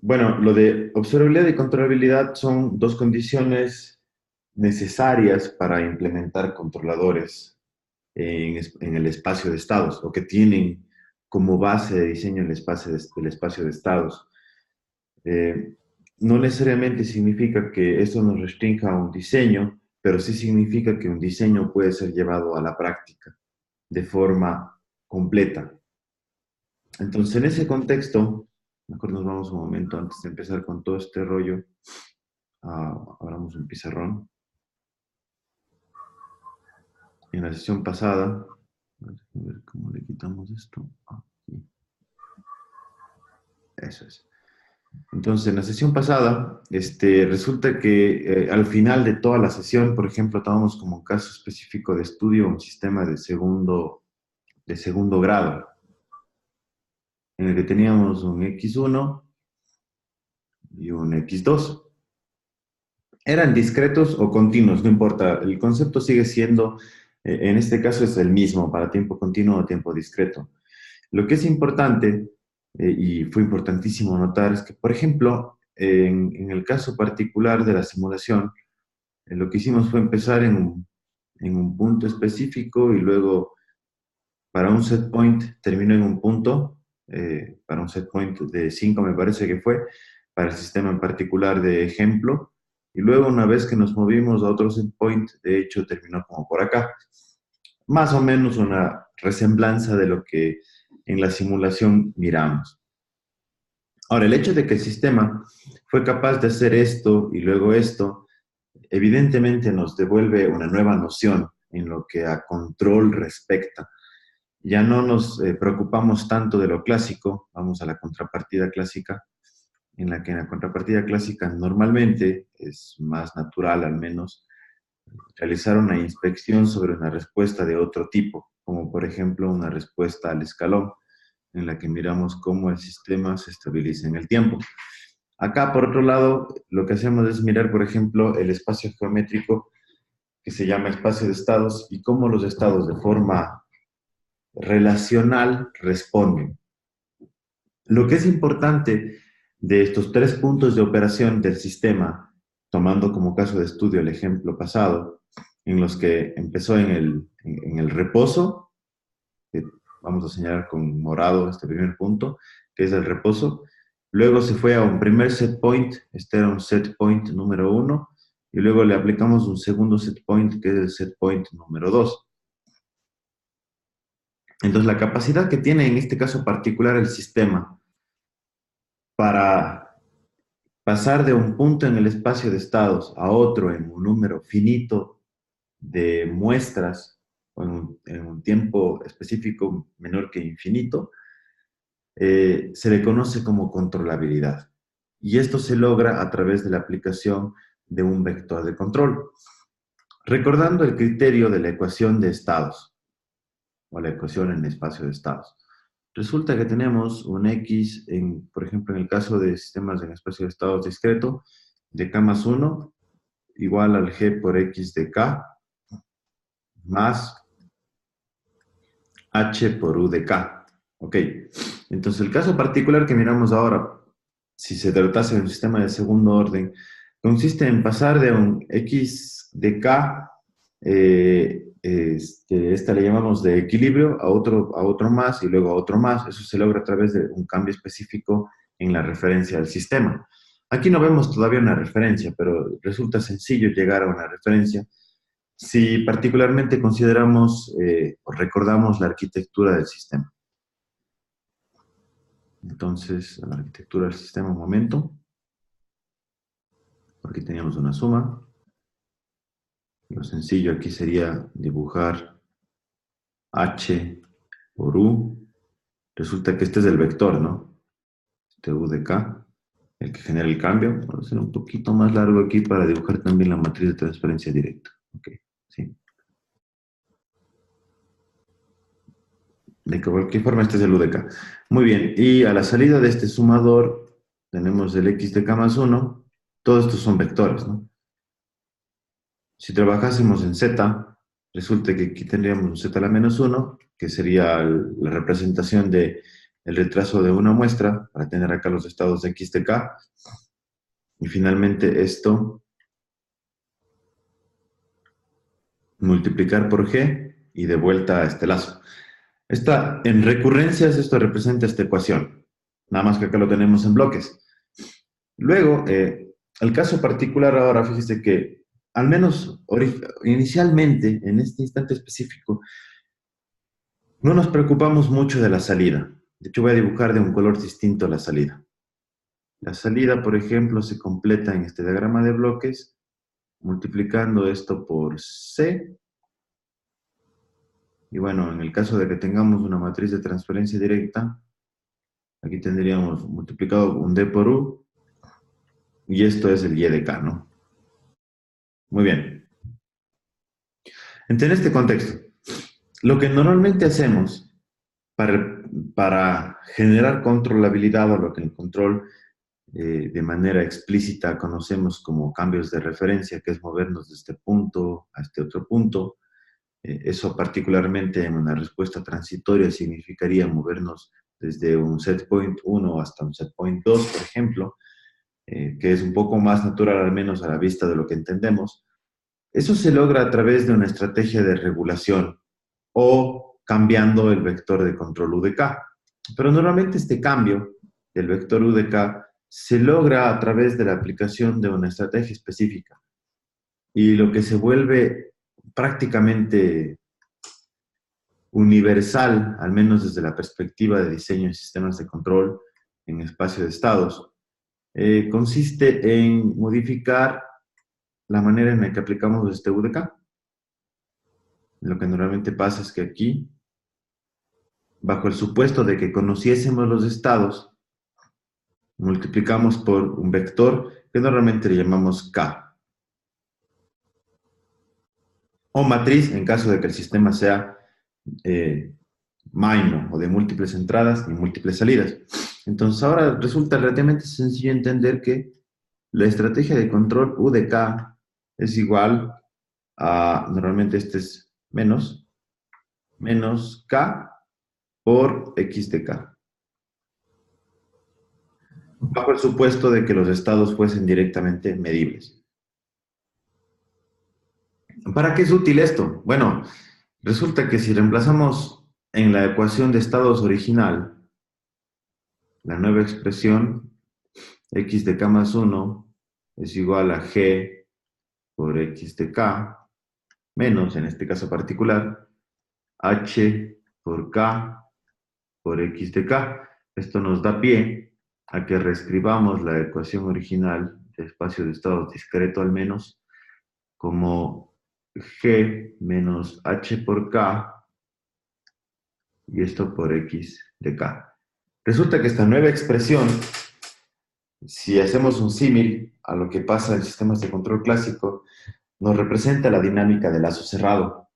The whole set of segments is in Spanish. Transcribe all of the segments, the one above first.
Bueno, lo de observabilidad y controlabilidad son dos condiciones necesarias para implementar controladores en el espacio de estados, o que tienen como base de diseño el espacio de estados. Eh, no necesariamente significa que esto nos restrinja a un diseño, pero sí significa que un diseño puede ser llevado a la práctica de forma completa. Entonces, en ese contexto, mejor nos vamos un momento antes de empezar con todo este rollo. Abramos un pizarrón. En la sesión pasada, a ver cómo le quitamos esto. Aquí. Eso es. Entonces, en la sesión pasada, resulta que al final de toda la sesión, por ejemplo, tomamos como caso específico de estudio un sistema de segundo grado, en el que teníamos un X1 y un X2. Eran discretos o continuos, no importa. El concepto sigue siendo, en este caso es el mismo, para tiempo continuo o tiempo discreto. Lo que es importante, y fue importantísimo notar, es que, por ejemplo, en el caso particular de la simulación, lo que hicimos fue empezar en un punto específico y luego para un set point terminó en un punto, para un set point de 5 me parece que fue, para el sistema en particular de ejemplo, y luego una vez que nos movimos a otro set point, de hecho terminó como por acá. Más o menos una resemblanza de lo que en la simulación miramos. Ahora, el hecho de que el sistema fue capaz de hacer esto y luego esto, evidentemente nos devuelve una nueva noción en lo que a control respecta. Ya no nos preocupamos tanto de lo clásico, vamos a la contrapartida clásica, en la contrapartida clásica normalmente es más natural al menos realizar una inspección sobre una respuesta de otro tipo, como por ejemplo una respuesta al escalón, en la que miramos cómo el sistema se estabiliza en el tiempo. Acá, por otro lado, lo que hacemos es mirar, por ejemplo, el espacio geométrico que se llama espacio de estados y cómo los estados de forma relacional responden. Lo que es importante de estos tres puntos de operación del sistema, tomando como caso de estudio el ejemplo pasado, en los que empezó en el reposo, que vamos a señalar con morado este primer punto, que es el reposo. Luego se fue a un primer set point, este era un set point número 1, y luego le aplicamos un segundo set point, que es el set point número 2. Entonces, la capacidad que tiene en este caso particular el sistema para pasar de un punto en el espacio de estados a otro en un número finito de muestras o en un tiempo específico menor que infinito, se le conoce como controlabilidad. Y esto se logra a través de la aplicación de un vector de control. Recordando el criterio de la ecuación de estados, o la ecuación en espacio de estados. Resulta que tenemos un X, por ejemplo, en el caso de sistemas en espacio de estados discreto, de K más 1, igual al G por X de K, más H por U de K. Ok, entonces el caso particular que miramos ahora, si se tratase de un sistema de segundo orden, consiste en pasar de un X de K, esta le llamamos de equilibrio, a otro más y luego a otro más. Eso se logra a través de un cambio específico en la referencia del sistema. Aquí no vemos todavía una referencia, pero resulta sencillo llegar a una referencia si particularmente consideramos o recordamos la arquitectura del sistema. Entonces, la arquitectura del sistema, un momento. Aquí teníamos una suma. Lo sencillo aquí sería dibujar H por U. Resulta que este es el vector, ¿no? Este U de K, el que genera el cambio. Vamos a hacer un poquito más largo aquí para dibujar también la matriz de transferencia directa. Ok, sí. De cualquier forma, este es el U de K. Muy bien, y a la salida de este sumador tenemos el X de K más 1. Todos estos son vectores, ¿no? Si trabajásemos en Z, resulta que aquí tendríamos un Z a la menos 1, que sería la representación de el retraso de una muestra para tener acá los estados de X de K. Y finalmente esto, multiplicar por G y de vuelta a este lazo. En recurrencias esto representa esta ecuación. Nada más que acá lo tenemos en bloques. Luego, el caso particular ahora, fíjese que al menos inicialmente, en este instante específico, no nos preocupamos mucho de la salida. De hecho, voy a dibujar de un color distinto la salida. La salida, por ejemplo, se completa en este diagrama de bloques, multiplicando esto por C. Y bueno, en el caso de que tengamos una matriz de transferencia directa, aquí tendríamos multiplicado un D por U, y esto es el Y de K, ¿no? Muy bien. Entonces, en este contexto, lo que normalmente hacemos para generar controlabilidad, o lo que en control de manera explícita conocemos como cambios de referencia, que es movernos de este punto a este otro punto. Eso particularmente en una respuesta transitoria significaría movernos desde un set point 1 hasta un set point 2, por ejemplo, que es un poco más natural, al menos a la vista de lo que entendemos. Eso se logra a través de una estrategia de regulación o cambiando el vector de control U de K. Pero normalmente este cambio del vector U de K se logra a través de la aplicación de una estrategia específica. Y lo que se vuelve prácticamente universal, al menos desde la perspectiva de diseño de sistemas de control en espacio de estados, consiste en modificar la manera en la que aplicamos este U de K. Lo que normalmente pasa es que aquí, bajo el supuesto de que conociésemos los estados, multiplicamos por un vector que normalmente le llamamos K. O matriz en caso de que el sistema sea MIMO, o de múltiples entradas y múltiples salidas. Entonces ahora resulta relativamente sencillo entender que la estrategia de control U de K es igual a, normalmente este es menos K por X de K. Bajo el supuesto de que los estados fuesen directamente medibles. ¿Para qué es útil esto? Bueno, resulta que si reemplazamos en la ecuación de estados original la nueva expresión X de K más 1 es igual a G por X de K menos, en este caso particular, H por K por X de K. Esto nos da pie a que reescribamos la ecuación original de espacio de estado discreto al menos como G menos H por K y esto por X de K. Resulta que esta nueva expresión, si hacemos un símil a lo que pasa en sistemas de control clásico, nos representa la dinámica de lazo cerrado.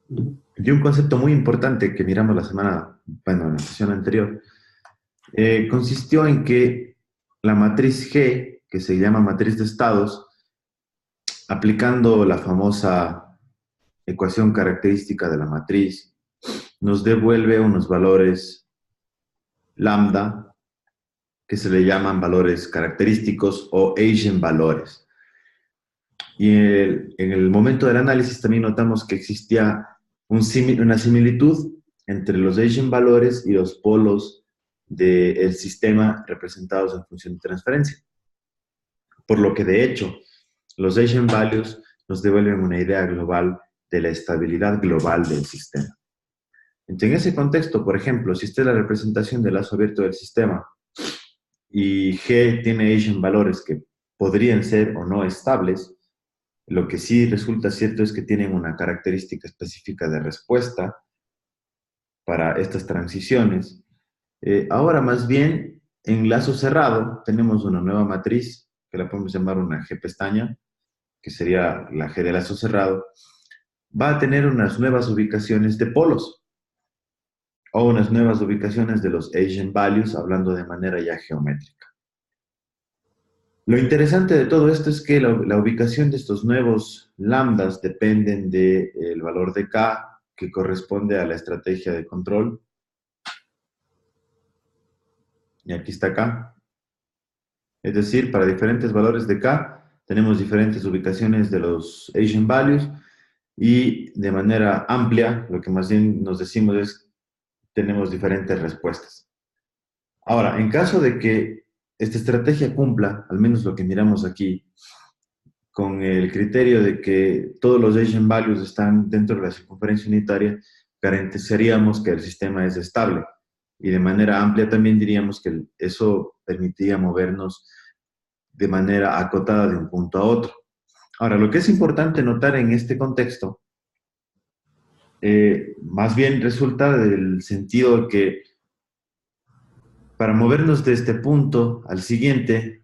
Y un concepto muy importante que miramos en la sesión anterior, consistió en que la matriz G, que se llama matriz de estados, aplicando la famosa ecuación característica de la matriz, nos devuelve unos valores lambda, que se le llaman valores característicos o eigenvalores. Y en el momento del análisis también notamos que existía una similitud entre los eigenvalores y los polos del sistema representados en función de transferencia. Por lo que, de hecho, los eigenvalues nos devuelven una idea global de la estabilidad global del sistema. Entonces, en ese contexto, por ejemplo, si esta es la representación del lazo abierto del sistema y G tiene eigenvalores que podrían ser o no estables, lo que sí resulta cierto es que tienen una característica específica de respuesta para estas transiciones. Ahora, más bien, en lazo cerrado tenemos una nueva matriz, que la podemos llamar una G pestaña, que sería la G de lazo cerrado, va a tener unas nuevas ubicaciones de polos, o unas nuevas ubicaciones de los eigenvalues, hablando de manera ya geométrica. Lo interesante de todo esto es que la ubicación de estos nuevos lambdas dependen del valor de K, que corresponde a la estrategia de control, y aquí está K. Es decir, para diferentes valores de K, tenemos diferentes ubicaciones de los eigenvalues y de manera amplia, lo que más bien nos decimos es, tenemos diferentes respuestas. Ahora, en caso de que esta estrategia cumpla, al menos lo que miramos aquí, con el criterio de que todos los eigenvalues están dentro de la circunferencia unitaria, garantizaríamos que el sistema es estable. Y de manera amplia también diríamos que eso permitiría movernos de manera acotada de un punto a otro. Ahora, lo que es importante notar en este contexto, más bien resulta del sentido de que para movernos de este punto al siguiente,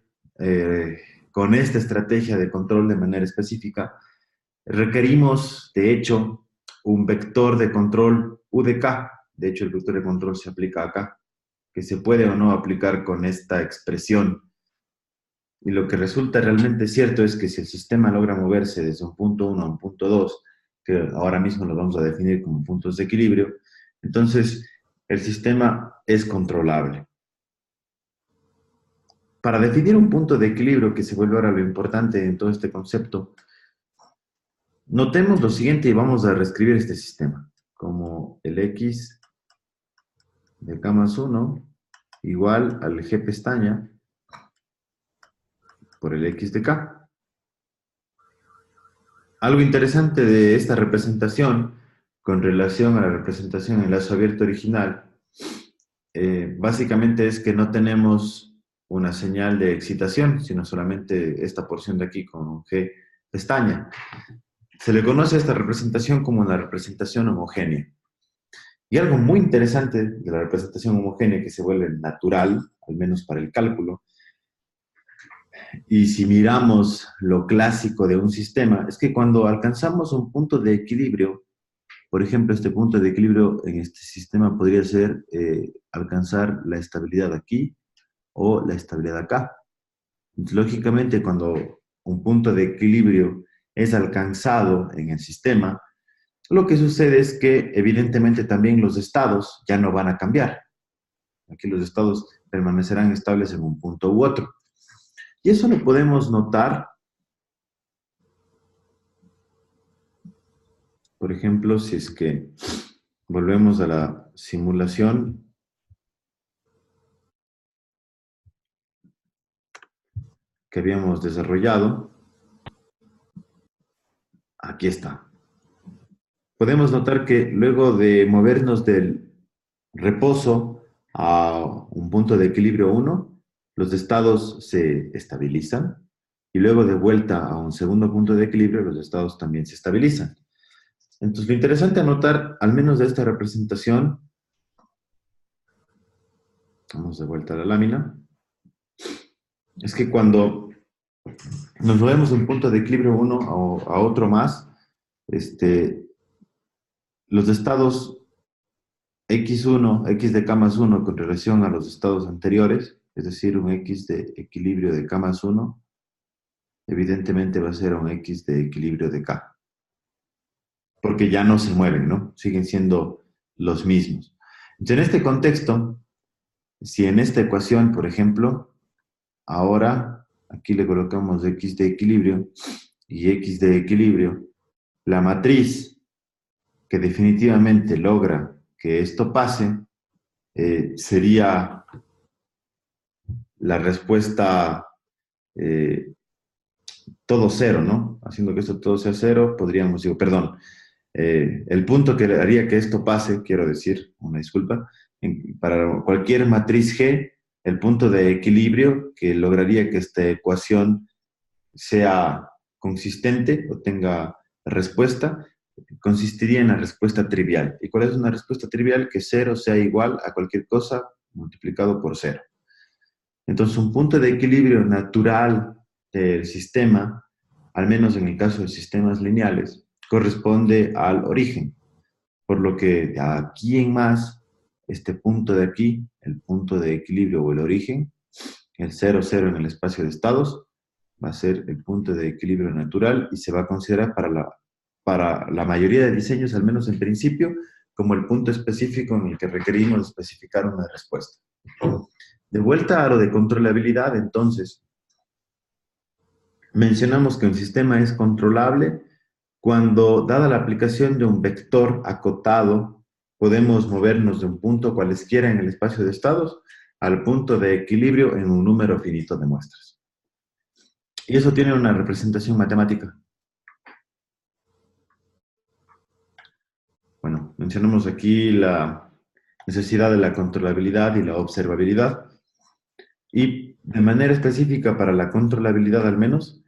con esta estrategia de control de manera específica, requerimos, de hecho, un vector de control UDK. De hecho, el vector de control se aplica acá, que se puede o no aplicar con esta expresión. Y lo que resulta realmente cierto es que si el sistema logra moverse desde un punto 1 a un punto 2, que ahora mismo lo vamos a definir como puntos de equilibrio, entonces el sistema es controlable. Para definir un punto de equilibrio, que se vuelve ahora lo importante en todo este concepto, notemos lo siguiente y vamos a reescribir este sistema como el x de k más 1 igual al g pestaña por el x de k. Algo interesante de esta representación con relación a la representación en lazo abierto original, básicamente es que no tenemos una señal de excitación, sino solamente esta porción de aquí con g pestaña. Se le conoce a esta representación como una representación homogénea. Y algo muy interesante de la representación homogénea que se vuelve natural, al menos para el cálculo, y si miramos lo clásico de un sistema, es que cuando alcanzamos un punto de equilibrio, por ejemplo, este punto de equilibrio en este sistema podría ser alcanzar la estabilidad aquí o la estabilidad acá. Entonces, lógicamente, cuando un punto de equilibrio es alcanzado en el sistema, lo que sucede es que evidentemente también los estados ya no van a cambiar. Aquí los estados permanecerán estables en un punto u otro. Y eso lo podemos notar, por ejemplo, si es que volvemos a la simulación que habíamos desarrollado. Aquí está. Podemos notar que luego de movernos del reposo a un punto de equilibrio 1, los estados se estabilizan y luego de vuelta a un segundo punto de equilibrio, los estados también se estabilizan. Entonces, lo interesante a notar, al menos de esta representación, vamos de vuelta a la lámina, es que cuando nos movemos de un punto de equilibrio 1 a otro más, los estados x1, x de k más 1 con relación a los estados anteriores, es decir, un x de equilibrio de k más 1, evidentemente va a ser un x de equilibrio de k. Porque ya no se mueven, ¿no? Siguen siendo los mismos. Entonces, en este contexto, si en esta ecuación, por ejemplo, ahora aquí le colocamos x de equilibrio y x de equilibrio, la matriz que definitivamente logra que esto pase sería la respuesta todo cero, ¿no? Haciendo que esto todo sea cero, podríamos, digo, perdón, el punto que haría que esto pase, quiero decir, una disculpa, para cualquier matriz G, el punto de equilibrio que lograría que esta ecuación sea consistente o tenga respuesta, consistiría en la respuesta trivial. ¿Y cuál es una respuesta trivial? Que cero sea igual a cualquier cosa multiplicado por cero. Entonces, un punto de equilibrio natural del sistema, al menos en el caso de sistemas lineales, corresponde al origen. Por lo que de aquí en más, este punto de aquí, el punto de equilibrio o el origen, el 0, 0 en el espacio de estados, va a ser el punto de equilibrio natural y se va a considerar para la mayoría de diseños, al menos en principio, como el punto específico en el que requerimos especificar una respuesta. De vuelta a lo de controlabilidad, entonces, mencionamos que un sistema es controlable cuando, dada la aplicación de un vector acotado, podemos movernos de un punto cualesquiera en el espacio de estados al punto de equilibrio en un número finito de muestras. Y eso tiene una representación matemática. Bueno, mencionamos aquí la necesidad de la controlabilidad y la observabilidad. Y de manera específica para la controlabilidad al menos,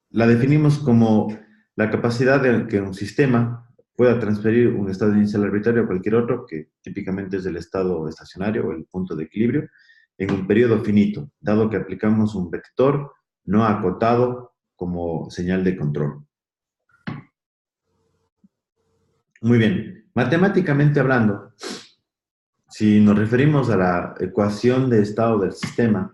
la definimos como la capacidad de que un sistema pueda transferir un estado inicial arbitrario a cualquier otro, que típicamente es el estado estacionario o el punto de equilibrio, en un periodo finito, dado que aplicamos un vector no acotado como señal de control. Muy bien, matemáticamente hablando, si nos referimos a la ecuación de estado del sistema,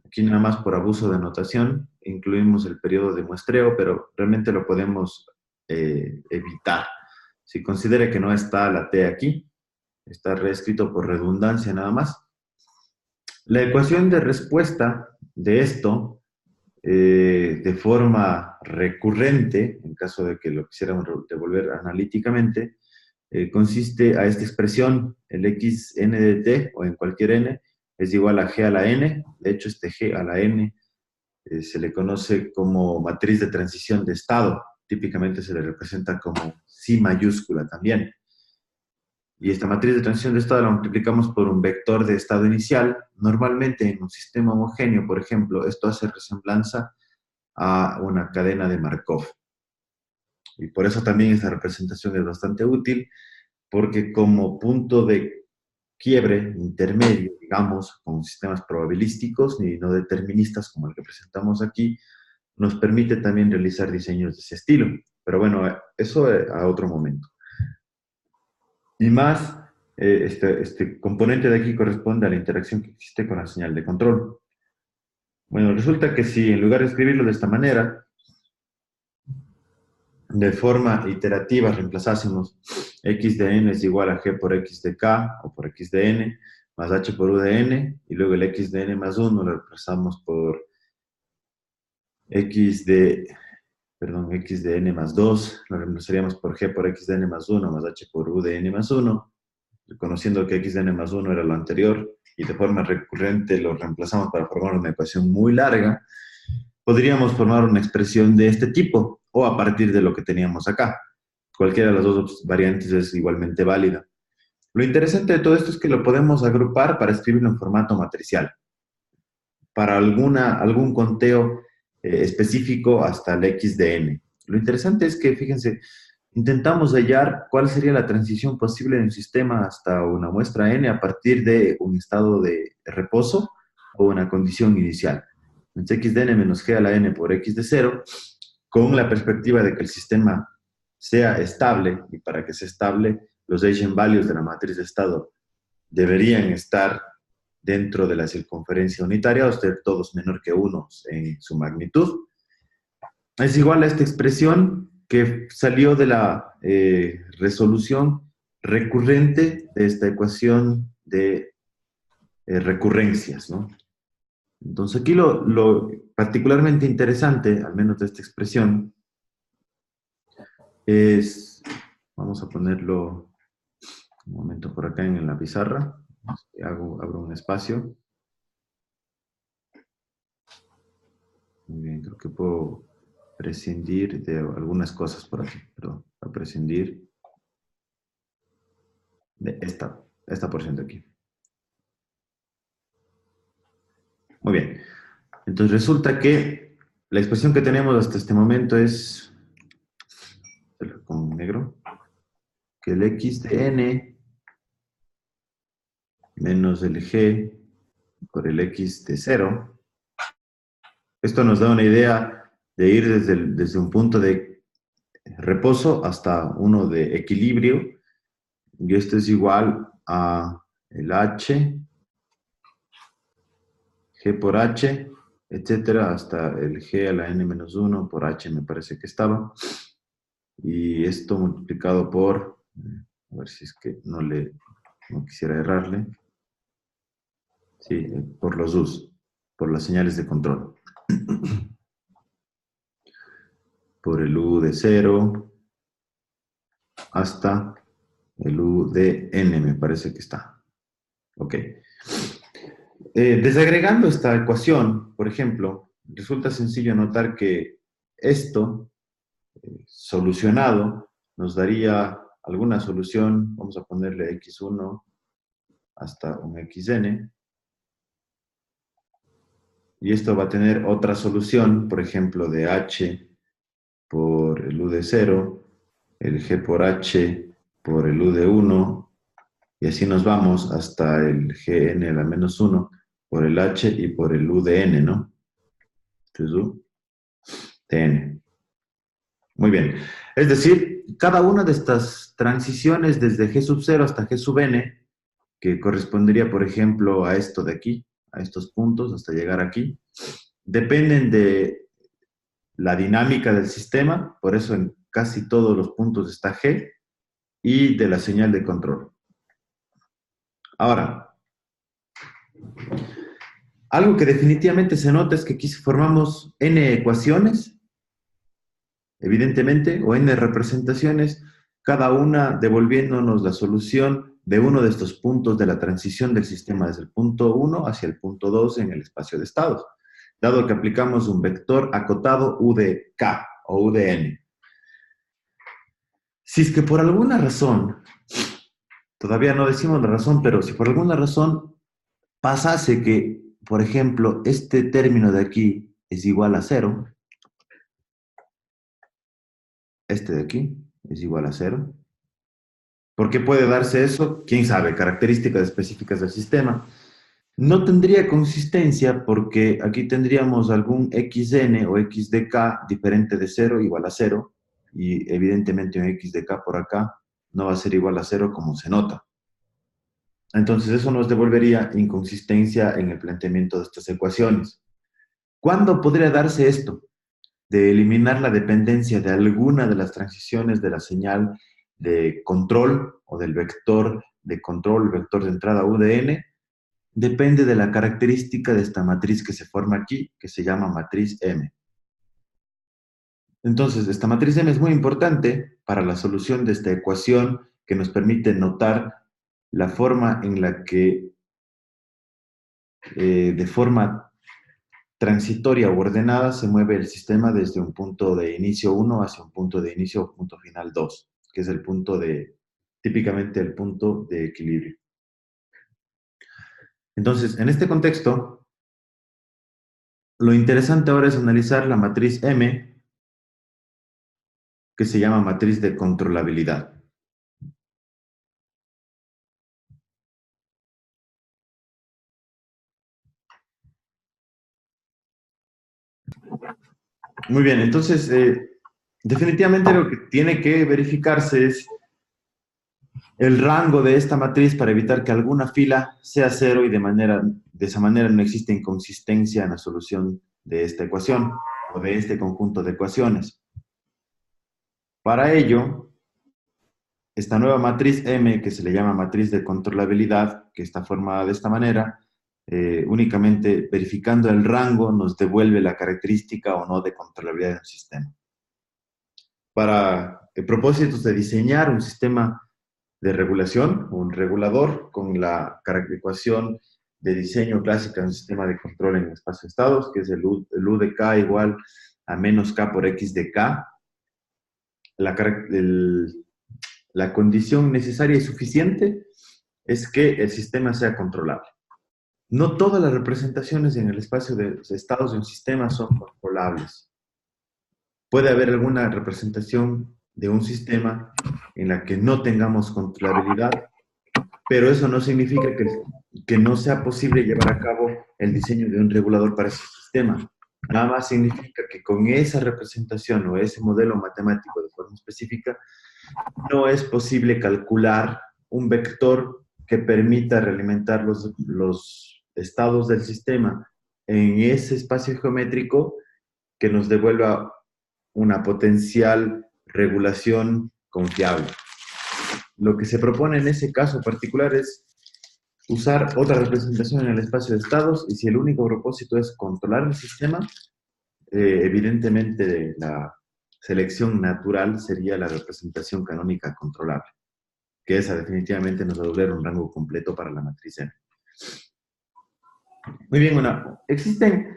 aquí nada más por abuso de notación, incluimos el periodo de muestreo, pero realmente lo podemos evitar. Si considera que no está la T aquí, está reescrito por redundancia nada más. La ecuación de respuesta de esto, de forma recurrente, en caso de que lo quisiéramos devolver analíticamente, consiste a esta expresión, el xn de t, o en cualquier n, es igual a g a la n. De hecho, este g a la n se le conoce como matriz de transición de estado. Típicamente se le representa como psi mayúscula también. Y esta matriz de transición de estado la multiplicamos por un vector de estado inicial. Normalmente en un sistema homogéneo, por ejemplo, esto hace resemblanza a una cadena de Markov. Y por eso también esta representación es bastante útil, porque como punto de quiebre intermedio, digamos, con sistemas probabilísticos y no deterministas como el que presentamos aquí, nos permite también realizar diseños de ese estilo. Pero bueno, eso a otro momento. Y más, este componente de aquí corresponde a la interacción que existe con la señal de control. Bueno, resulta que si en lugar de escribirlo de esta manera, de forma iterativa reemplazásemos x de n es igual a g por x de k o por x de n más h por u de n, y luego el x de n más 1 lo reemplazamos por x de n más 2, lo reemplazaríamos por g por x de n más 1 más h por u de n más 1, reconociendo que x de n más 1 era lo anterior, y de forma recurrente lo reemplazamos para formar una ecuación muy larga, podríamos formar una expresión de este tipo, o a partir de lo que teníamos acá. Cualquiera de las dos variantes es igualmente válida. Lo interesante de todo esto es que lo podemos agrupar para escribirlo en formato matricial, para algún conteo específico hasta el x de n. Lo interesante es que, fíjense, intentamos hallar cuál sería la transición posible de un sistema hasta una muestra n a partir de un estado de reposo o una condición inicial. Entonces, x de n menos g a la n por x de 0, con la perspectiva de que el sistema sea estable, y para que sea estable, los eigenvalues de la matriz de estado deberían estar dentro de la circunferencia unitaria, o ser todos menor que 1 en su magnitud. Es igual a esta expresión que salió de la resolución recurrente de esta ecuación de recurrencias, ¿no? Entonces aquí lo particularmente interesante, al menos de esta expresión, es, vamos a ponerlo un momento por acá en la pizarra, abro un espacio. Muy bien, creo que puedo prescindir de algunas cosas por aquí, perdón, a prescindir de esta porción de aquí. Muy bien, entonces resulta que la expresión que tenemos hasta este momento es, con negro, que el x de n menos el g por el x de 0. Esto nos da una idea de ir desde un punto de reposo hasta uno de equilibrio, y esto es igual a el h, g por h, etcétera, hasta el g a la n menos 1 por h me parece que estaba, y esto multiplicado por, a ver si es que no le no quisiera errarle. Sí, por los U's, por las señales de control. Por el U de 0 hasta el U de N, me parece que está. Ok. Desagregando esta ecuación, por ejemplo, resulta sencillo notar que esto, solucionado, nos daría alguna solución, vamos a ponerle x1 hasta un xn, y esto va a tener otra solución, por ejemplo, de h por el u de 0, el g por h por el u de 1, y así nos vamos hasta el gn a la menos 1 por el h y por el u de n, ¿no? Entonces, u de n. Muy bien. Es decir, cada una de estas transiciones desde g sub 0 hasta g sub n, que correspondería, por ejemplo, a esto de aquí, a estos puntos, hasta llegar aquí, dependen de la dinámica del sistema, por eso en casi todos los puntos está g, y de la señal de control. Ahora, algo que definitivamente se nota es que aquí formamos n ecuaciones, evidentemente, o n representaciones, cada una devolviéndonos la solución de uno de estos puntos de la transición del sistema desde el punto 1 hacia el punto 2 en el espacio de estados, dado que aplicamos un vector acotado u de k o u de n. Si es que por alguna razón, todavía no decimos la razón, pero si por alguna razón pasase que, por ejemplo, este término de aquí es igual a 0, este de aquí es igual a 0. ¿Por qué puede darse eso? ¿Quién sabe? Características específicas del sistema. No tendría consistencia porque aquí tendríamos algún xn o x de k diferente de 0 igual a 0, y evidentemente un x de k por acá no va a ser igual a 0 como se nota. Entonces eso nos devolvería inconsistencia en el planteamiento de estas ecuaciones. ¿Cuándo podría darse esto? De eliminar la dependencia de alguna de las transiciones de la señal de control o del vector de control, vector de entrada u de n, depende de la característica de esta matriz que se forma aquí, que se llama matriz M. Entonces, esta matriz M es muy importante para la solución de esta ecuación que nos permite notar la forma en la que, de forma transitoria o ordenada, se mueve el sistema desde un punto de inicio 1 hacia un punto de inicio o punto final 2, que es el punto de, típicamente el punto de equilibrio. Entonces, en este contexto, lo interesante ahora es analizar la matriz M, que se llama matriz de controlabilidad. Muy bien, entonces, definitivamente lo que tiene que verificarse es el rango de esta matriz para evitar que alguna fila sea cero y de esa manera no existe inconsistencia en la solución de esta ecuación o de este conjunto de ecuaciones. Para ello, esta nueva matriz M, que se le llama matriz de controlabilidad, que está formada de esta manera, únicamente verificando el rango nos devuelve la característica o no de controlabilidad del sistema. Para propósitos de diseñar un sistema de regulación, un regulador con la ecuación de diseño clásica de un sistema de control en espacio de estados, que es el U de K igual a menos K por X de K. La condición necesaria y suficiente es que el sistema sea controlable. No todas las representaciones en el espacio de estados de un sistema son controlables. Puede haber alguna representación de un sistema en la que no tengamos controlabilidad, pero eso no significa que no sea posible llevar a cabo el diseño de un regulador para ese sistema. Nada más significa que con esa representación o ese modelo matemático de forma específica, no es posible calcular un vector que permita realimentar los estados del sistema en ese espacio geométrico que nos devuelva una potencial regulación confiable. lo que se propone en ese caso particular es usar otra representación en el espacio de estados, y si el único propósito es controlar el sistema, evidentemente la selección natural sería la representación canónica controlable, que esa definitivamente nos va a dar un rango completo para la matriz N. Muy bien, existen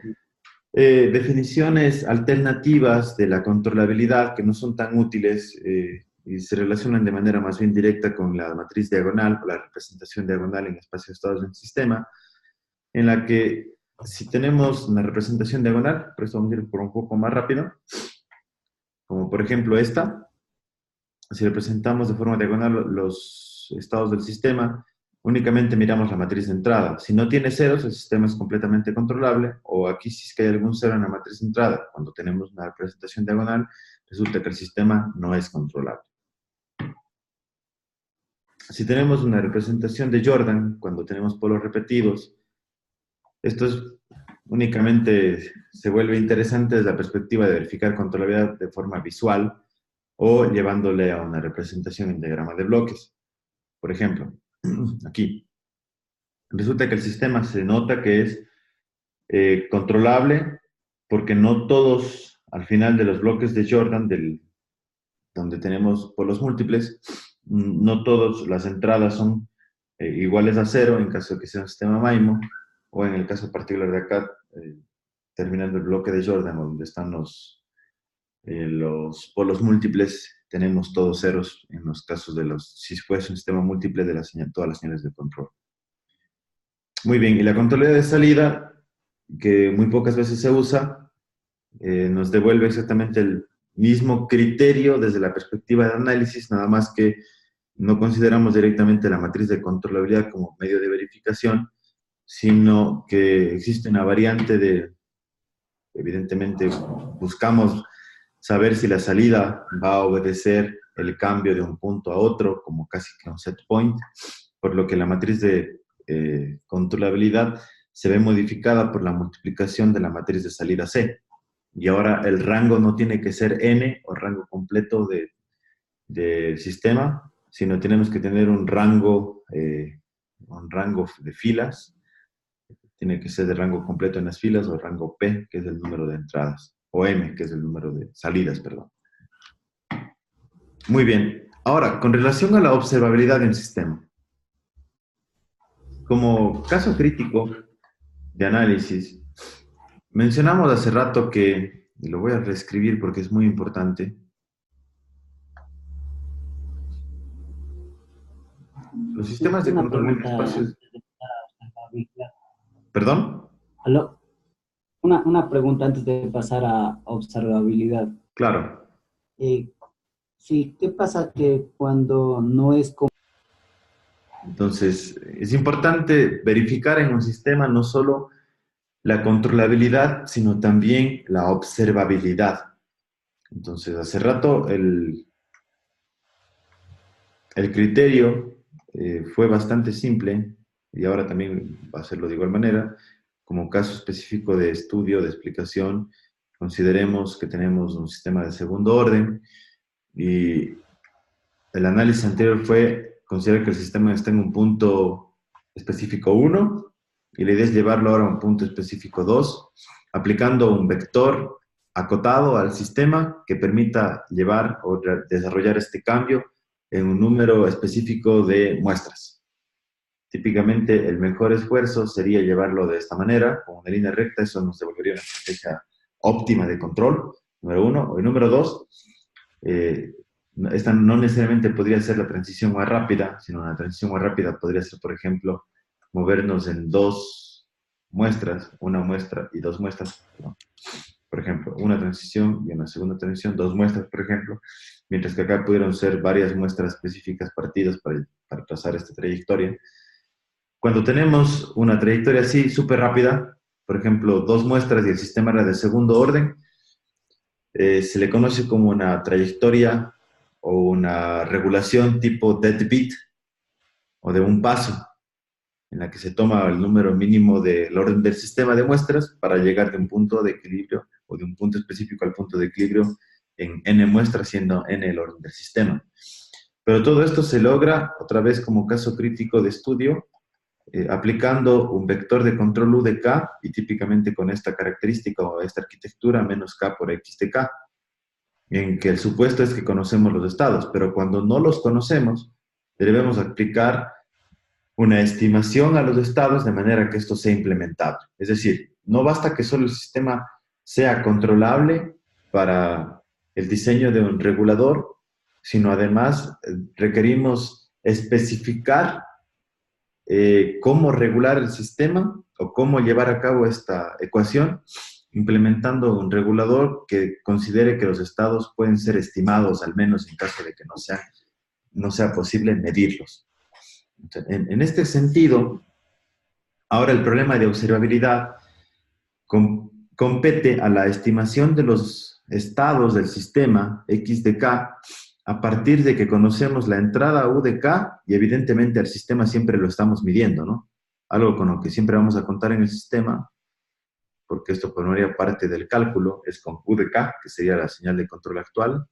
definiciones alternativas de la controlabilidad que no son tan útiles y se relacionan de manera más bien directa con la matriz diagonal o la representación diagonal en espacio de estados de un sistema, en la que si tenemos una representación diagonal, por eso vamos a ir por un poco más rápido, como por ejemplo esta, si representamos de forma diagonal los estados del sistema, únicamente miramos la matriz de entrada. Si no tiene ceros, el sistema es completamente controlable, o aquí si es que hay algún cero en la matriz de entrada, cuando tenemos una representación diagonal, resulta que el sistema no es controlable. Si tenemos una representación de Jordan, cuando tenemos polos repetidos, esto es únicamente se vuelve interesante desde la perspectiva de verificar controlabilidad de forma visual o llevándole a una representación en diagrama de bloques. Por ejemplo, aquí, resulta que el sistema se nota que es controlable porque no todos, al final de los bloques de Jordan, donde tenemos polos múltiples, no todas las entradas son iguales a cero en caso de que sea un sistema MAIMO, o en el caso particular de acá, terminando el bloque de Jordan, donde están los polos múltiples, tenemos todos ceros en los casos de si fuese un sistema múltiple de todas las señales de control. Muy bien, y la controlabilidad de salida, que muy pocas veces se usa, nos devuelve exactamente el mismo criterio desde la perspectiva de análisis, nada más que no consideramos directamente la matriz de controlabilidad como medio de verificación, sino que existe una variante evidentemente, buscamos saber si la salida va a obedecer el cambio de un punto a otro, como casi que un set point, por lo que la matriz de controlabilidad se ve modificada por la multiplicación de la matriz de salida C. Y ahora el rango no tiene que ser n o rango completo del sistema, sino tenemos que tener un rango de filas. Tiene que ser de rango completo en las filas, o rango P, que es el número de entradas, o M, que es el número de salidas, perdón. Muy bien. Ahora, con relación a la observabilidad de un sistema. Como caso crítico de análisis, mencionamos hace rato que, y lo voy a reescribir porque es muy importante, los sistemas de Una control en pregunta espacios... antes de pasar a observabilidad. ¿Perdón? Aló, una pregunta antes de pasar a observabilidad. Claro. Sí, ¿qué pasa que cuando no es como... Entonces, es importante verificar en un sistema no solo la controlabilidad, sino también la observabilidad. Entonces, hace rato el criterio fue bastante simple, y ahora también va a serlo de igual manera. Como caso específico de estudio, de explicación, consideremos que tenemos un sistema de segundo orden, y el análisis anterior fue considerar que el sistema está en un punto específico 1, y la idea es llevarlo ahora a un punto específico 2, aplicando un vector acotado al sistema que permita llevar o desarrollar este cambio en un número específico de muestras. Típicamente el mejor esfuerzo sería llevarlo de esta manera, con una línea recta. Eso nos devolvería una estrategia óptima de control, número 1. O número 2, esta no necesariamente podría ser la transición más rápida, sino una transición más rápida podría ser, por ejemplo, movernos en dos muestras, una muestra y dos muestras, ¿no? Por ejemplo, una transición y una segunda transición, dos muestras, por ejemplo, mientras que acá pudieron ser varias muestras específicas partidas para trazar esta trayectoria. Cuando tenemos una trayectoria así, súper rápida, por ejemplo, dos muestras y el sistema era de segundo orden, se le conoce como una trayectoria o una regulación tipo deadbeat, o de un paso, en la que se toma el número mínimo del orden del sistema de muestras para llegar de un punto de equilibrio o de un punto específico al punto de equilibrio en n muestras, siendo n el orden del sistema. Pero todo esto se logra, otra vez como caso crítico de estudio, aplicando un vector de control U de K y típicamente con esta característica o esta arquitectura menos K por X de K, en que el supuesto es que conocemos los estados, pero cuando no los conocemos, debemos aplicar una estimación a los estados de manera que esto sea implementable. Es decir, no basta que solo el sistema sea controlable para el diseño de un regulador, sino además requerimos especificar cómo regular el sistema o cómo llevar a cabo esta ecuación, implementando un regulador que considere que los estados pueden ser estimados, al menos en caso de que no sea posible medirlos. En este sentido, ahora el problema de observabilidad compete a la estimación de los estados del sistema X de K a partir de que conocemos la entrada U de K y evidentemente al sistema siempre lo estamos midiendo, ¿no? Algo con lo que siempre vamos a contar en el sistema, porque esto formaría parte del cálculo, es con U de K, que sería la señal de control actual,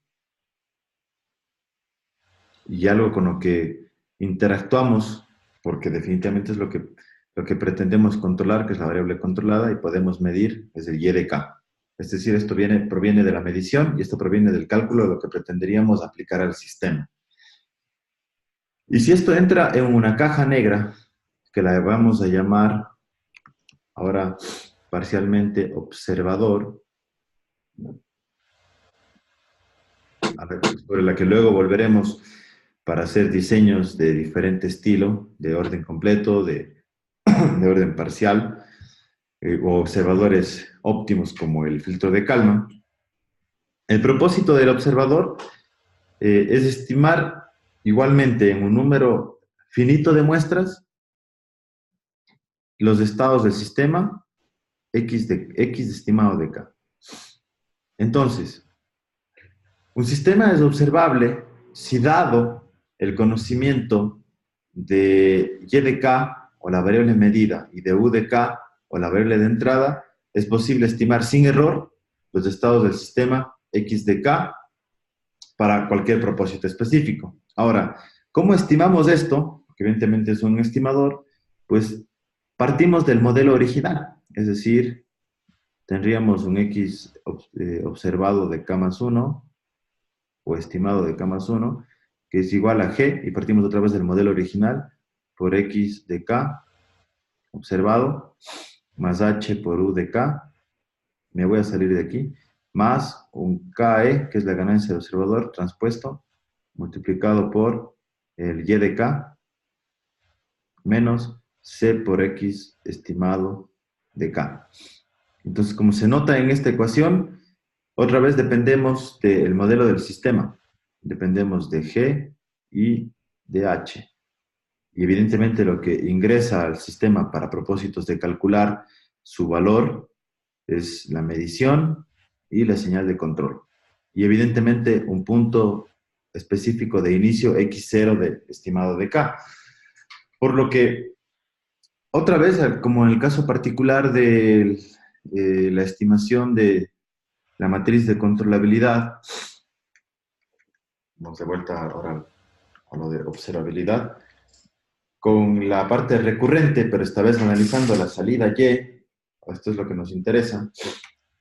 y algo con lo que interactuamos, porque definitivamente es lo que pretendemos controlar, que es la variable controlada, y podemos medir, es el Y de K. Es decir, esto proviene de la medición y esto proviene del cálculo de lo que pretenderíamos aplicar al sistema. Y si esto entra en una caja negra, que la vamos a llamar ahora parcialmente observador, sobre la que luego volveremos para hacer diseños de diferente estilo, de orden completo, de orden parcial, o observadores óptimos como el filtro de calma. El propósito del observador es estimar igualmente en un número finito de muestras los estados del sistema X de estimado de K. Entonces, un sistema es observable si dado el conocimiento de Y de K o la variable medida y de U de K o la variable de entrada, es posible estimar sin error los estados del sistema X de K para cualquier propósito específico. Ahora, ¿cómo estimamos esto? Porque evidentemente es un estimador, pues partimos del modelo original, es decir, tendríamos un X observado de K más 1 o estimado de K más 1, que es igual a G, y partimos otra vez del modelo original por X de K observado, más H por U de K, me voy a salir de aquí, más un KE, que es la ganancia del observador, transpuesto, multiplicado por el Y de K, menos C por X estimado de K. Entonces, como se nota en esta ecuación, otra vez dependemos del modelo del sistema. Dependemos de G y de H. Y evidentemente lo que ingresa al sistema para propósitos de calcular su valor es la medición y la señal de control. Y evidentemente un punto específico de inicio X0 de estimado de K. Por lo que, otra vez, como en el caso particular de la estimación de la matriz de controlabilidad, vamos de vuelta ahora a lo de observabilidad, con la parte recurrente, pero esta vez analizando la salida Y, esto es lo que nos interesa,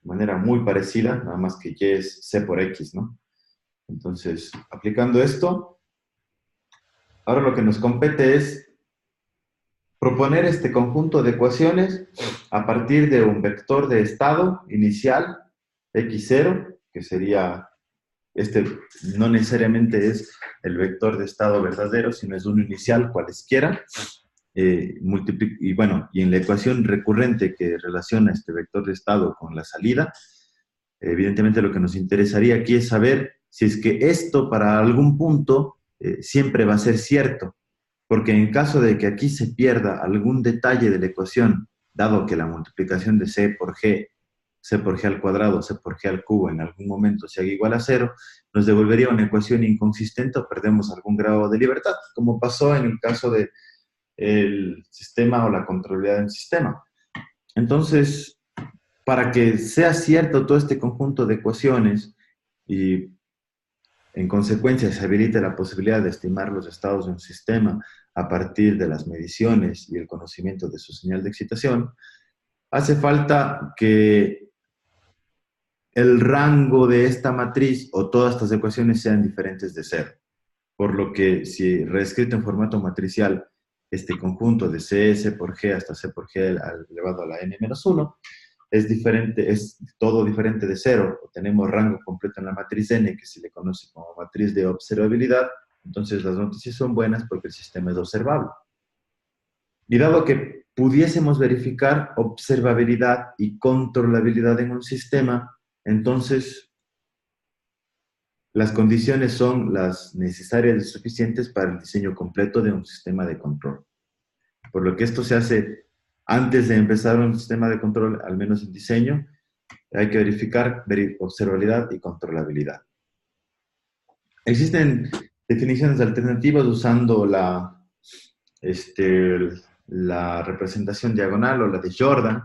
de manera muy parecida, nada más que Y es C por X, ¿no? Entonces, aplicando esto, ahora lo que nos compete es proponer este conjunto de ecuaciones a partir de un vector de estado inicial, X0, que sería, este no necesariamente es el vector de estado verdadero, sino es uno inicial, cualesquiera, y bueno, y en la ecuación recurrente que relaciona este vector de estado con la salida, evidentemente lo que nos interesaría aquí es saber si es que esto para algún punto siempre va a ser cierto, porque en caso de que aquí se pierda algún detalle de la ecuación, dado que la multiplicación de C por G al cuadrado, C por G al cubo en algún momento se haga igual a cero, nos devolvería una ecuación inconsistente o perdemos algún grado de libertad, como pasó en el caso de el sistema o la controlabilidad del sistema. Entonces, para que sea cierto todo este conjunto de ecuaciones y En consecuencia, se habilita la posibilidad de estimar los estados de un sistema a partir de las mediciones y el conocimiento de su señal de excitación. Hace falta que el rango de esta matriz o todas estas ecuaciones sean diferentes de cero. Por lo que si reescrito en formato matricial, este conjunto de CS por G hasta C por G elevado a la n-1 es diferente, es todo diferente de cero. Tenemos rango completo en la matriz N, que se le conoce como matriz de observabilidad. Entonces las noticias son buenas porque el sistema es observable. Y dado que pudiésemos verificar observabilidad y controlabilidad en un sistema, entonces las condiciones son las necesarias y suficientes para el diseño completo de un sistema de control. Por lo que esto se hace antes de empezar un sistema de control, al menos en diseño, hay que verificar observabilidad y controlabilidad. Existen definiciones alternativas usando la representación diagonal o la de Jordan,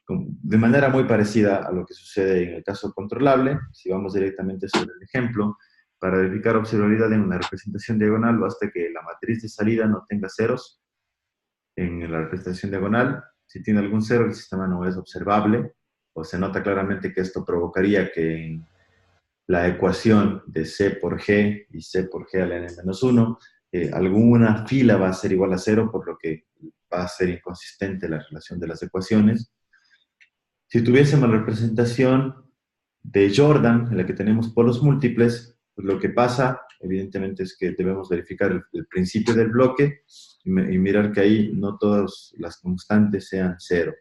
de manera muy parecida a lo que sucede en el caso controlable. Si vamos directamente sobre el ejemplo, para verificar observabilidad en una representación diagonal, basta que la matriz de salida no tenga ceros en la representación diagonal. Si tiene algún cero, el sistema no es observable, o se nota claramente que esto provocaría que en la ecuación de C por G y C por G a la n-1, alguna fila va a ser igual a cero, por lo que va a ser inconsistente la relación de las ecuaciones. Si tuviésemos la representación de Jordan, en la que tenemos polos múltiples, pues lo que pasa, evidentemente, es que debemos verificar el principio del bloque y mirar que ahí no todas las constantes sean cero.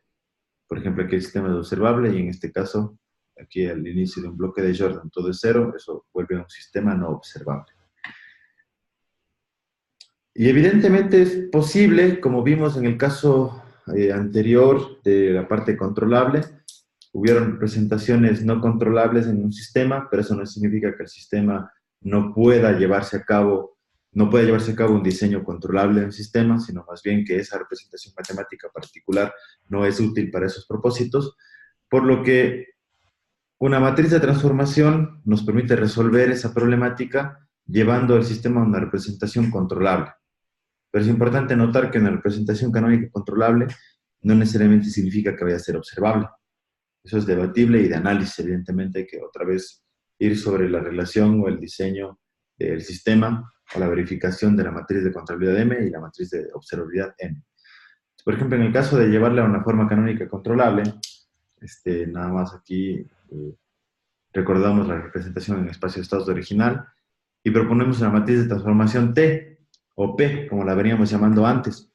Por ejemplo, aquí el sistema es observable y en este caso, aquí al inicio de un bloque de Jordan todo es cero, eso vuelve a un sistema no observable. Y evidentemente es posible, como vimos en el caso anterior de la parte controlable, hubieron representaciones no controlables en un sistema, pero eso no significa que el sistema no pueda llevarse a cabo un diseño controlable en un sistema, sino más bien que esa representación matemática particular no es útil para esos propósitos, por lo que una matriz de transformación nos permite resolver esa problemática llevando el sistema a una representación controlable. Pero es importante notar que una representación canónica controlable no necesariamente significa que vaya a ser observable. Eso es debatible y de análisis. Evidentemente hay que otra vez ir sobre la relación o el diseño del sistema o la verificación de la matriz de controlabilidad M y la matriz de observabilidad M. Por ejemplo, en el caso de llevarla a una forma canónica controlable, nada más aquí recordamos la representación en espacio de estados de original y proponemos una matriz de transformación T o P, como la veníamos llamando antes.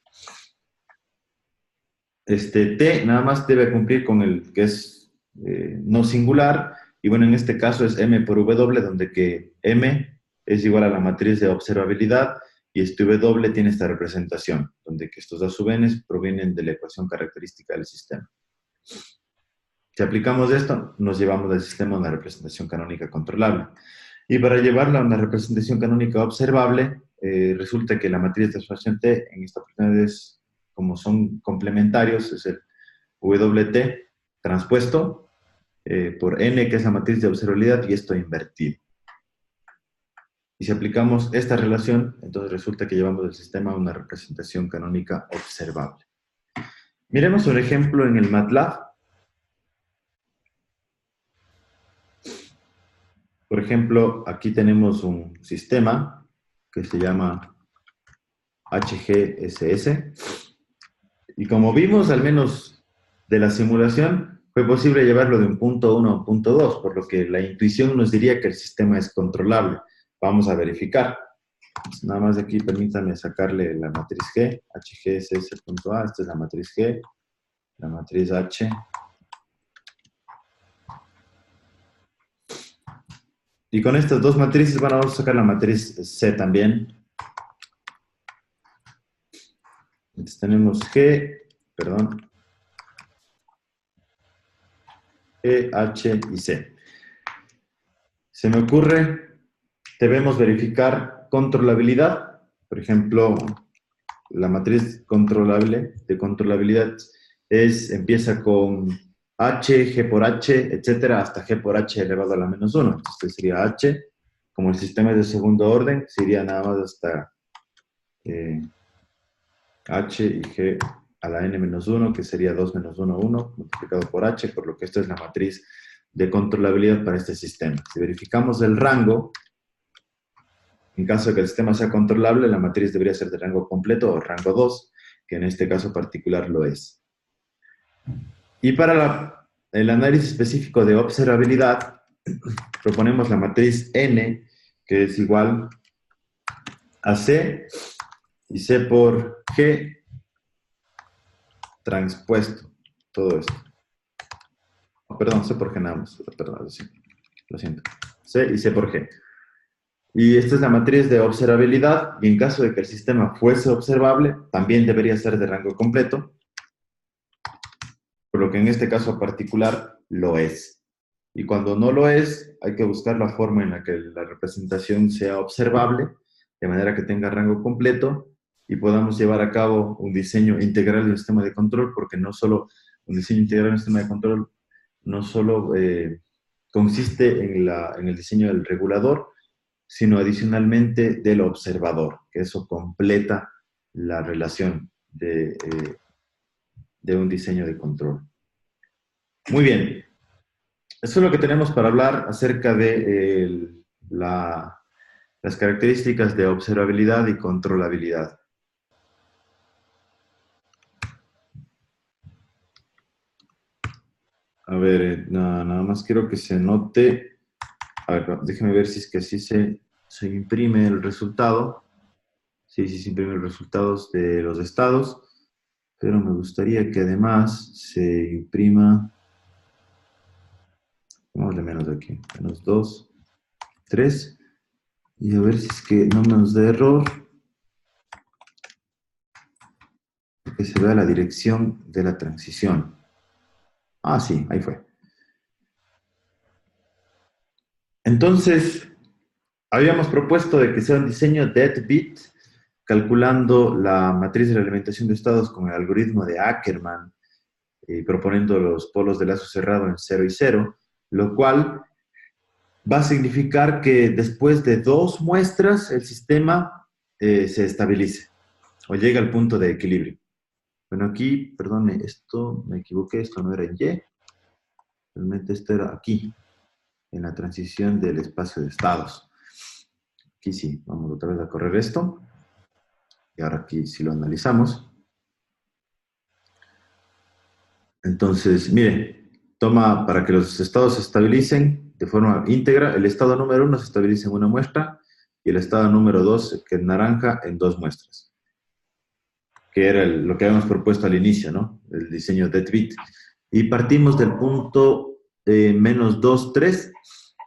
T nada más debe cumplir con el que es no singular, y bueno, en este caso es M por W, donde que M es igual a la matriz de observabilidad, y este W tiene esta representación, donde que estos dos subNs provienen de la ecuación característica del sistema. Si aplicamos esto, nos llevamos del sistema a una representación canónica controlable. Y para llevarla a una representación canónica observable, resulta que la matriz de transformación T en esta oportunidad es, como son complementarios, es el WT transpuesto por N, que es la matriz de observabilidad, y esto invertido. Y si aplicamos esta relación, entonces resulta que llevamos del sistema a una representación canónica observable. Miremos un ejemplo en el MATLAB. Por ejemplo, aquí tenemos un sistema que se llama HGSS. Y como vimos, al menos de la simulación, fue posible llevarlo de un punto 1 a un punto 2, por lo que la intuición nos diría que el sistema es controlable. Vamos a verificar. Pues nada más aquí permítanme sacarle la matriz G, HGSS.A, esta es la matriz G, la matriz H. Y con estas dos matrices, bueno, vamos a sacar la matriz C también. Entonces tenemos G, H y C. Se me ocurre, debemos verificar controlabilidad. Por ejemplo, la matriz controlable de controlabilidad empieza con H, G por H, etcétera, hasta G por H elevado a la menos 1. Entonces sería H, como el sistema es de segundo orden, se iría nada más hasta h y g a la n-1, que sería 2 menos 1, 1, multiplicado por h, por lo que esta es la matriz de controlabilidad para este sistema. Si verificamos el rango, en caso de que el sistema sea controlable, la matriz debería ser de rango completo o rango 2, que en este caso particular lo es. Y para el análisis específico de observabilidad, proponemos la matriz N, que es igual a C, y C por G transpuesto, todo esto. Oh, perdón, C por G nada más, perdón, lo siento. C y C por G. Y esta es la matriz de observabilidad, y en caso de que el sistema fuese observable, también debería ser de rango completo, por lo que en este caso particular lo es. Y cuando no lo es, hay que buscar la forma en la que la representación sea observable, de manera que tenga rango completo, y podamos llevar a cabo un diseño integral de un sistema de control, porque no solo un diseño integral de un sistema de control no solo consiste en el diseño del regulador, sino adicionalmente del observador, que eso completa la relación de un diseño de control. Muy bien. Eso es lo que tenemos para hablar acerca de las características de observabilidad y controlabilidad. A ver, nada más quiero que se note. A ver, déjeme ver si es que así se imprime el resultado. Sí, sí se imprime los resultados de los estados, pero me gustaría que además se imprima, vamos de menos de aquí, menos 2, 3, y a ver si es que no nos da error, que se vea la dirección de la transición. Ah, sí, ahí fue. Entonces, habíamos propuesto de que sea un diseño deadbeat, calculando la matriz de la alimentación de estados con el algoritmo de Ackermann y proponiendo los polos de lazo cerrado en 0 y 0, lo cual va a significar que después de 2 muestras el sistema se estabilice o llega al punto de equilibrio. Bueno, aquí, perdone, esto me equivoqué, esto no era en Y, realmente esto era aquí, en la transición del espacio de estados. Aquí sí, vamos otra vez a correr esto. Y ahora aquí si lo analizamos. Entonces, miren, toma para que los estados se estabilicen de forma íntegra. El estado número 1 se estabiliza en una muestra y el estado número 2, que es naranja, en 2 muestras. Que era lo que habíamos propuesto al inicio, ¿no? El diseño deadbeat. Y partimos del punto menos 2, 3,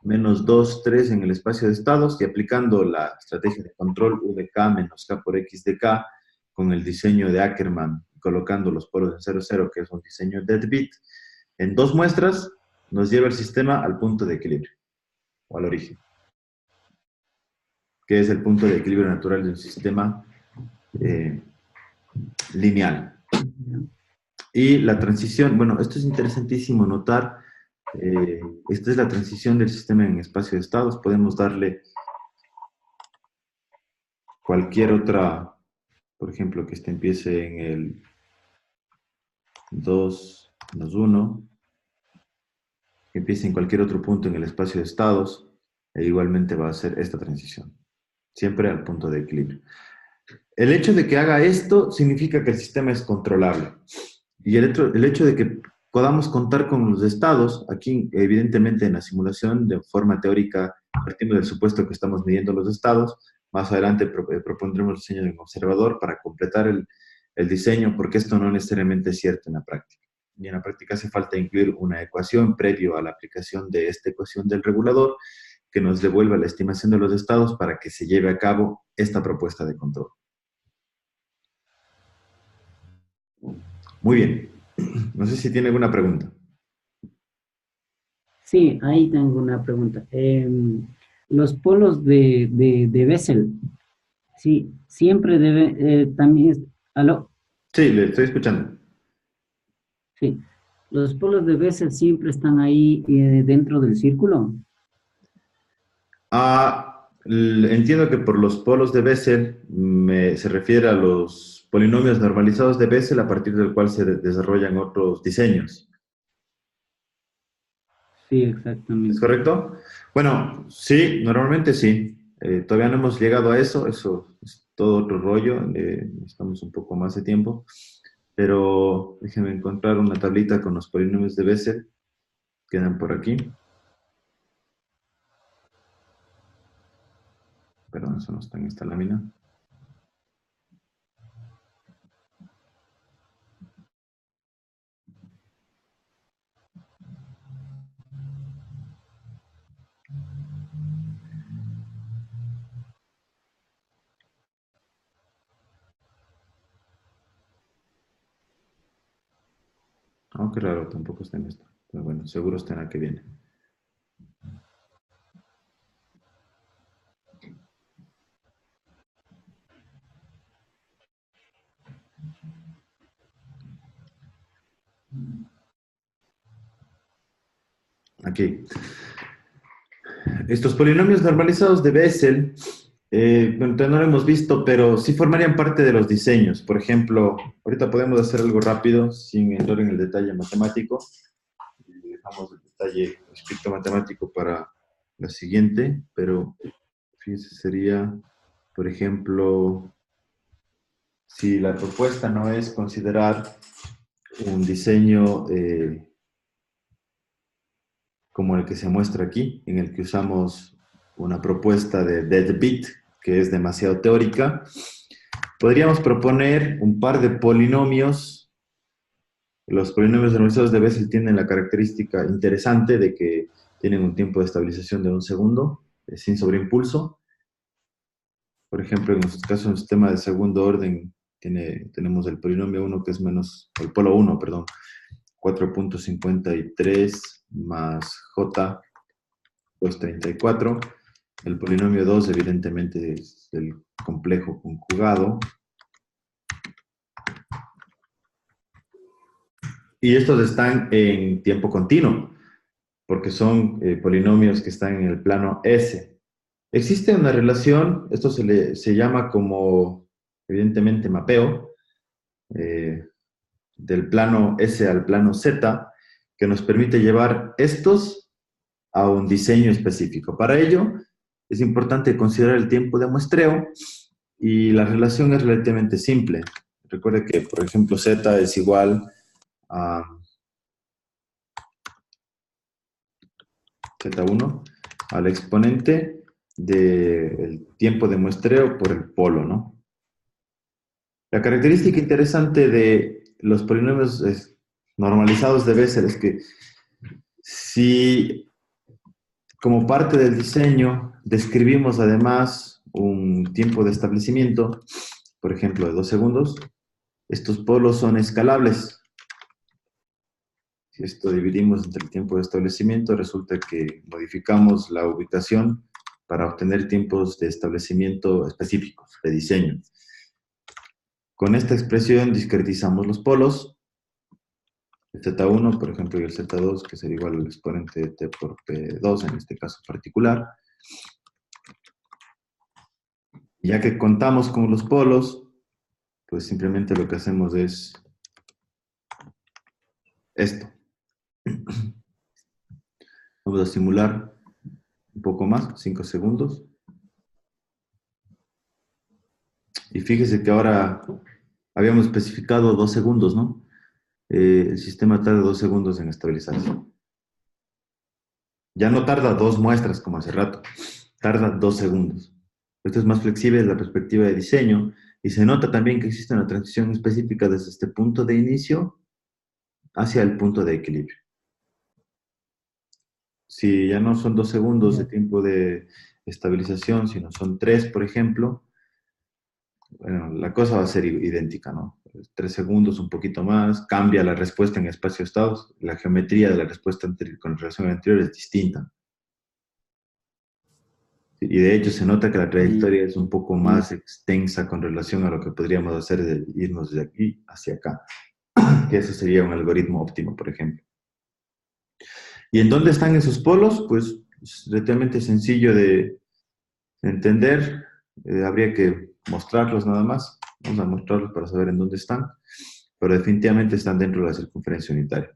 menos 2, 3 en el espacio de estados y aplicando la estrategia de control U de K menos K por X de K con el diseño de Ackermann, colocando los polos en 0, 0, que es un diseño deadbeat, en 2 muestras nos lleva el sistema al punto de equilibrio, o al origen, que es el punto de equilibrio natural de un sistema lineal. Y la transición, bueno, esto es interesantísimo notar. Esta es la transición del sistema en espacio de estados. Podemos darle cualquier otra, por ejemplo, que este empiece en el 2 menos 1, que empiece en cualquier otro punto en el espacio de estados, e igualmente va a hacer esta transición, siempre al punto de equilibrio. El hecho de que haga esto significa que el sistema es controlable. Y el hecho de que podamos contar con los estados, aquí evidentemente en la simulación de forma teórica, partiendo del supuesto que estamos midiendo los estados, más adelante propondremos el diseño de un observador para completar el diseño, porque esto no necesariamente es cierto en la práctica. Y en la práctica hace falta incluir una ecuación previo a la aplicación de esta ecuación del regulador que nos devuelva la estimación de los estados para que se lleve a cabo esta propuesta de control. Muy bien. No sé si tiene alguna pregunta. Sí, ahí tengo una pregunta. Los polos de Bessel, sí, siempre debe, también, ¿aló? Sí, le estoy escuchando. Sí, los polos de Bessel siempre están ahí dentro del círculo. Entiendo que por los polos de Bessel se refiere a los polinomios normalizados de Bessel a partir del cual se desarrollan otros diseños. Sí, ¿Es exactamente. correcto? Bueno, sí, normalmente sí. Todavía no hemos llegado a eso, eso es todo otro rollo, estamos un poco más de tiempo, pero déjenme encontrar una tablita con los polinomios de Bessel, quedan por aquí. Perdón, eso no está en esta lámina. Oh, qué raro, tampoco está en esta. Pero bueno, seguro está en la que viene. Aquí. Estos polinomios normalizados de Bessel, bueno, todavía no lo hemos visto, pero sí formarían parte de los diseños. Por ejemplo, ahorita podemos hacer algo rápido, sin entrar en el detalle matemático. Y dejamos el detalle estricto matemático para la siguiente, pero fíjense, sería, por ejemplo, si la propuesta no es considerar un diseño como el que se muestra aquí, en el que usamos una propuesta de deadbeat, que es demasiado teórica, podríamos proponer un par de polinomios. Los polinomios normalizados de Bessel tienen la característica interesante de que tienen un tiempo de estabilización de 1 segundo, sin sobreimpulso. Por ejemplo, en nuestro caso, en un sistema de segundo orden, tenemos el polinomio 1 que es menos, el polo 1, perdón, 4.53 más j pues 34. El polinomio 2 evidentemente es el complejo conjugado. Y estos están en tiempo continuo, porque son polinomios que están en el plano S. Existe una relación, esto se llama como, evidentemente, mapeo, eh, del plano S al plano Z, que nos permite llevar estos a un diseño específico. Para ello, es importante considerar el tiempo de muestreo y la relación es relativamente simple. Recuerde que, por ejemplo, Z es igual a Z1 al exponente del tiempo de muestreo por el polo, ¿no? La característica interesante de los polinomios normalizados de Bessel es que si como parte del diseño describimos además un tiempo de establecimiento, por ejemplo, de 2 segundos, estos polos son escalables. Si esto dividimos entre el tiempo de establecimiento, resulta que modificamos la ubicación para obtener tiempos de establecimiento específicos, de diseño. Con esta expresión discretizamos los polos, el Z1, por ejemplo, y el Z2, que sería igual al exponente de T por P2, en este caso particular. Ya que contamos con los polos, pues simplemente lo que hacemos es esto. Vamos a simular un poco más, 5 segundos. Y fíjese que ahora habíamos especificado 2 segundos, ¿no? El sistema tarda 2 segundos en estabilizarse. Ya no tarda 2 muestras como hace rato, tarda 2 segundos. Esto es más flexible desde la perspectiva de diseño y se nota también que existe una transición específica desde este punto de inicio hacia el punto de equilibrio. Si ya no son 2 segundos de tiempo de estabilización, sino son 3, por ejemplo, bueno, la cosa va a ser idéntica, ¿no? 3 segundos, un poquito más, cambia la respuesta en espacio-estados, la geometría de la respuesta con relación anterior es distinta. Y de hecho se nota que la trayectoria es un poco más extensa con relación a lo que podríamos hacer de irnos de aquí hacia acá, que eso sería un algoritmo óptimo, por ejemplo. ¿Y en dónde están esos polos? Pues es relativamente sencillo de entender, habría que mostrarlos nada más. Vamos a mostrarlos para saber en dónde están, pero definitivamente están dentro de la circunferencia unitaria.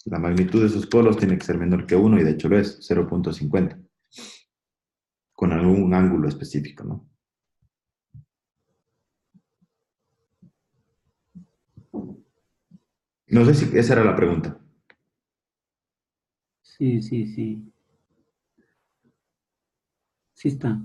La magnitud de sus polos tiene que ser menor que 1 y de hecho lo es, 0,50, con algún ángulo específico, ¿no? No sé si esa era la pregunta. Sí, sí, sí. Sí está.